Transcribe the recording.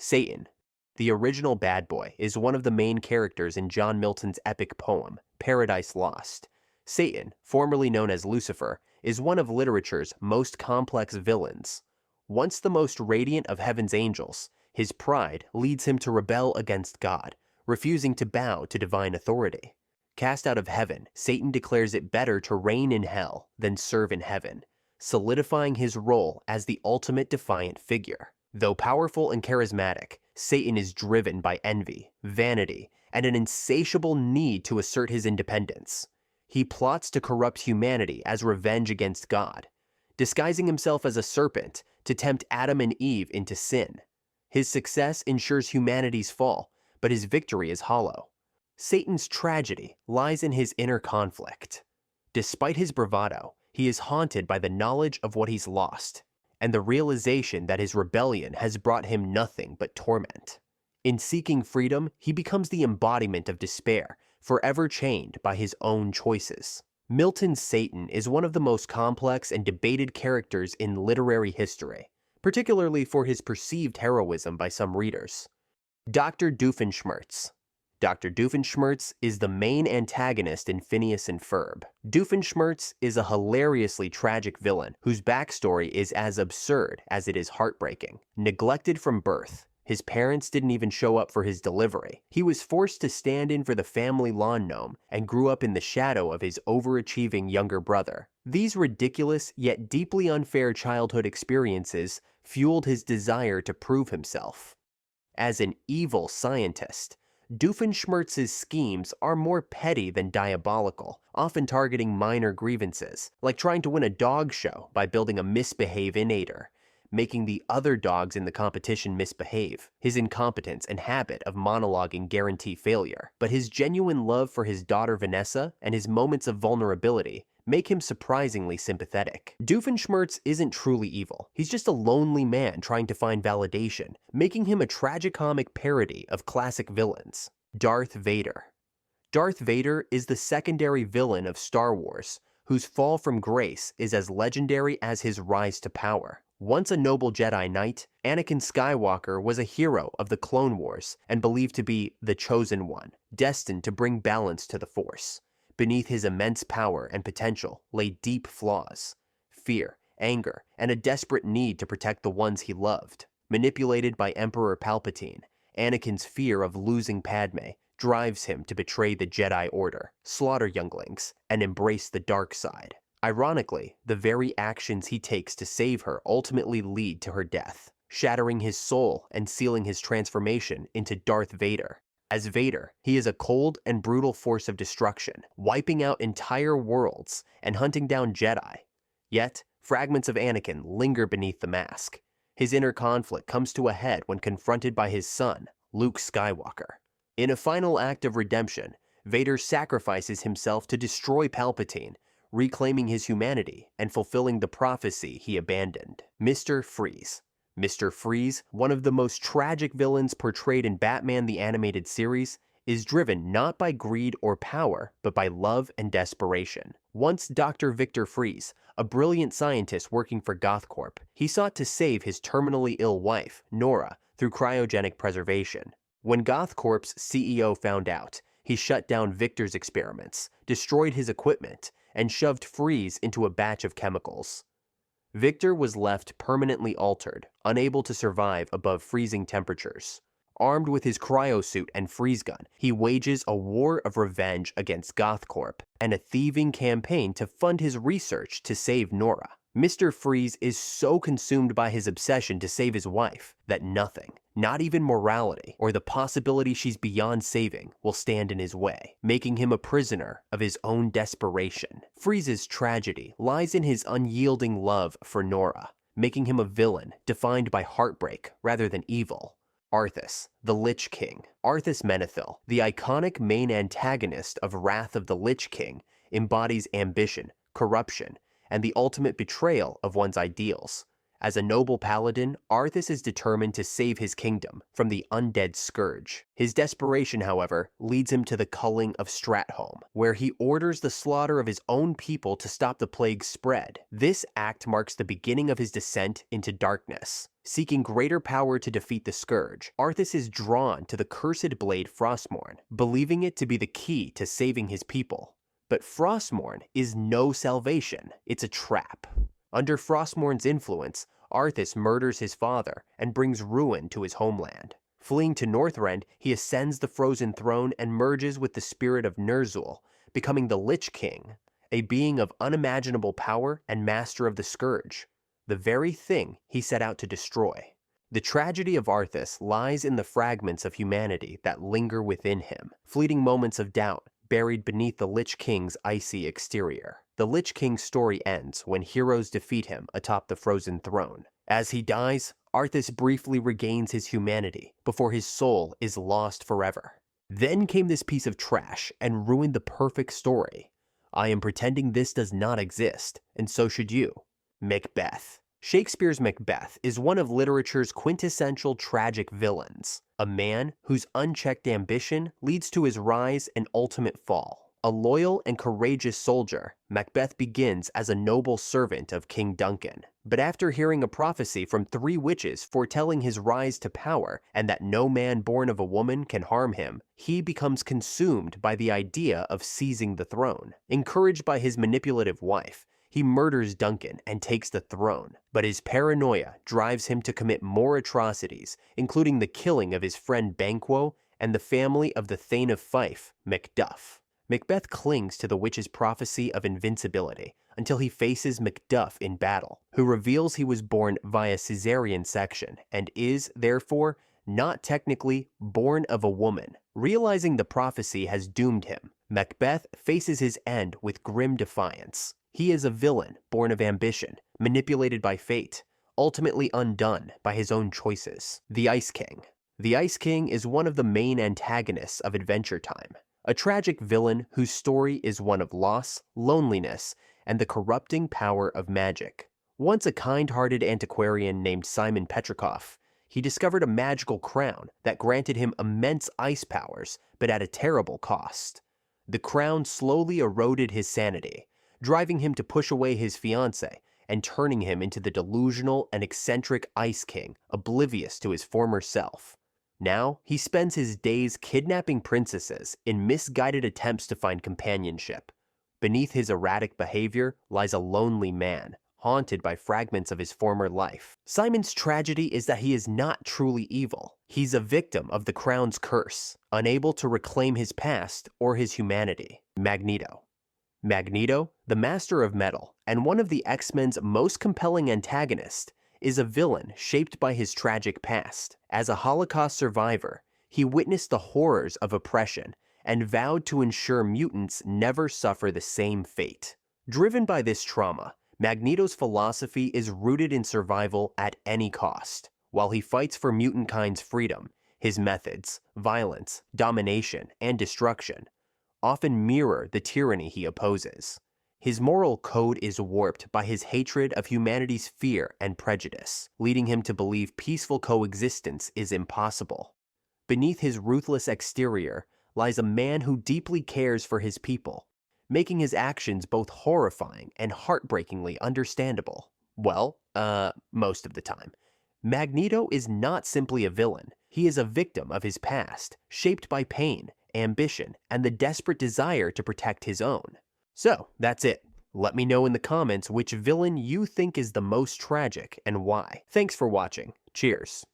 Satan, the original bad boy, is one of the main characters in John Milton's epic poem, Paradise Lost. Satan, formerly known as Lucifer, is one of literature's most complex villains. Once the most radiant of heaven's angels, his pride leads him to rebel against God, refusing to bow to divine authority. Cast out of heaven, Satan declares it better to reign in hell than serve in heaven, solidifying his role as the ultimate defiant figure. Though powerful and charismatic, Satan is driven by envy, vanity, and an insatiable need to assert his independence. He plots to corrupt humanity as revenge against God, disguising himself as a serpent to tempt Adam and Eve into sin. His success ensures humanity's fall, but his victory is hollow. Satan's tragedy lies in his inner conflict. Despite his bravado, he is haunted by the knowledge of what he's lost, and the realization that his rebellion has brought him nothing but torment. In seeking freedom, he becomes the embodiment of despair, forever chained by his own choices. Milton's Satan is one of the most complex and debated characters in literary history, particularly for his perceived heroism by some readers. Dr. Doofenshmirtz. Dr. Doofenshmirtz is the main antagonist in Phineas and Ferb. Doofenshmirtz is a hilariously tragic villain whose backstory is as absurd as it is heartbreaking. Neglected from birth, his parents didn't even show up for his delivery. He was forced to stand in for the family lawn gnome and grew up in the shadow of his overachieving younger brother. These ridiculous yet deeply unfair childhood experiences fueled his desire to prove himself. As an evil scientist, Doofenshmirtz's schemes are more petty than diabolical, often targeting minor grievances, like trying to win a dog show by building a misbehave-inator, making the other dogs in the competition misbehave. His incompetence and habit of monologuing guarantee failure, but his genuine love for his daughter Vanessa and his moments of vulnerability make him surprisingly sympathetic. Doofenshmirtz isn't truly evil. He's just a lonely man trying to find validation, making him a tragicomic parody of classic villains. Darth Vader. Darth Vader is the secondary villain of Star Wars, whose fall from grace is as legendary as his rise to power. Once a noble Jedi Knight, Anakin Skywalker was a hero of the Clone Wars and believed to be the Chosen One, destined to bring balance to the Force. Beneath his immense power and potential lay deep flaws, fear, anger, and a desperate need to protect the ones he loved. Manipulated by Emperor Palpatine, Anakin's fear of losing Padme drives him to betray the Jedi Order, slaughter younglings, and embrace the dark side. Ironically, the very actions he takes to save her ultimately lead to her death, shattering his soul and sealing his transformation into Darth Vader. As Vader, he is a cold and brutal force of destruction, wiping out entire worlds and hunting down Jedi. Yet, fragments of Anakin linger beneath the mask. His inner conflict comes to a head when confronted by his son, Luke Skywalker. In a final act of redemption, Vader sacrifices himself to destroy Palpatine, reclaiming his humanity and fulfilling the prophecy he abandoned. Mr. Freeze. Mr. Freeze, one of the most tragic villains portrayed in Batman the Animated Series, is driven not by greed or power, but by love and desperation. Once Dr. Victor Freeze, a brilliant scientist working for GothCorp, he sought to save his terminally ill wife, Nora, through cryogenic preservation. When GothCorp's CEO found out, he shut down Victor's experiments, destroyed his equipment, and shoved Freeze into a batch of chemicals. Victor was left permanently altered, unable to survive above freezing temperatures. Armed with his cryosuit and freeze gun, he wages a war of revenge against GothCorp and a thieving campaign to fund his research to save Nora. Mr. Freeze is so consumed by his obsession to save his wife that nothing, not even morality or the possibility she's beyond saving, will stand in his way, making him a prisoner of his own desperation. Freeze's tragedy lies in his unyielding love for Nora, making him a villain defined by heartbreak rather than evil. Arthas, the Lich King. Arthas Menethil, the iconic main antagonist of Wrath of the Lich King, embodies ambition, corruption, and the ultimate betrayal of one's ideals. As a noble paladin, Arthas is determined to save his kingdom from the undead scourge. His desperation, however, leads him to the culling of Stratholme, where he orders the slaughter of his own people to stop the plague's spread. This act marks the beginning of his descent into darkness. Seeking greater power to defeat the Scourge, Arthas is drawn to the cursed blade Frostmourne, believing it to be the key to saving his people. But Frostmourne is no salvation, it's a trap. Under Frostmourne's influence, Arthas murders his father and brings ruin to his homeland. Fleeing to Northrend, he ascends the frozen throne and merges with the spirit of Ner'zhul, becoming the Lich King, a being of unimaginable power and master of the Scourge, the very thing he set out to destroy. The tragedy of Arthas lies in the fragments of humanity that linger within him, fleeting moments of doubt buried beneath the Lich King's icy exterior. The Lich King's story ends when heroes defeat him atop the frozen throne. As he dies, Arthas briefly regains his humanity before his soul is lost forever. Then came this piece of trash and ruined the perfect story. I am pretending this does not exist, and so should you. Macbeth. Shakespeare's Macbeth is one of literature's quintessential tragic villains, a man whose unchecked ambition leads to his rise and ultimate fall. A loyal and courageous soldier, Macbeth begins as a noble servant of King Duncan. But after hearing a prophecy from 3 witches foretelling his rise to power and that no man born of a woman can harm him, he becomes consumed by the idea of seizing the throne. Encouraged by his manipulative wife, he murders Duncan and takes the throne. But his paranoia drives him to commit more atrocities, including the killing of his friend Banquo and the family of the Thane of Fife, Macduff. Macbeth clings to the witch's prophecy of invincibility until he faces Macduff in battle, who reveals he was born via cesarean section and is, therefore, not technically born of a woman. Realizing the prophecy has doomed him, Macbeth faces his end with grim defiance. He is a villain born of ambition, manipulated by fate, ultimately undone by his own choices. The Ice King. The Ice King is one of the main antagonists of Adventure Time. A tragic villain whose story is one of loss, loneliness, and the corrupting power of magic. Once a kind-hearted antiquarian named Simon Petrikov, he discovered a magical crown that granted him immense ice powers, but at a terrible cost. The crown slowly eroded his sanity, driving him to push away his fiancée and turning him into the delusional and eccentric Ice King, oblivious to his former self. Now, he spends his days kidnapping princesses in misguided attempts to find companionship. Beneath his erratic behavior lies a lonely man, haunted by fragments of his former life. Simon's tragedy is that he is not truly evil. He's a victim of the crown's curse, unable to reclaim his past or his humanity. Magneto. Magneto, the master of metal, and one of the X-Men's most compelling antagonists, is a villain shaped by his tragic past. As a Holocaust survivor, he witnessed the horrors of oppression and vowed to ensure mutants never suffer the same fate. Driven by this trauma, Magneto's philosophy is rooted in survival at any cost. While he fights for mutant kind's freedom, his methods, violence, domination, and destruction often mirror the tyranny he opposes. His moral code is warped by his hatred of humanity's fear and prejudice, leading him to believe peaceful coexistence is impossible. Beneath his ruthless exterior lies a man who deeply cares for his people, making his actions both horrifying and heartbreakingly understandable. Well, most of the time. Magneto is not simply a villain. He is a victim of his past, shaped by pain, ambition, and the desperate desire to protect his own. So, that's it. Let me know in the comments which villain you think is the most tragic and why. Thanks for watching. Cheers.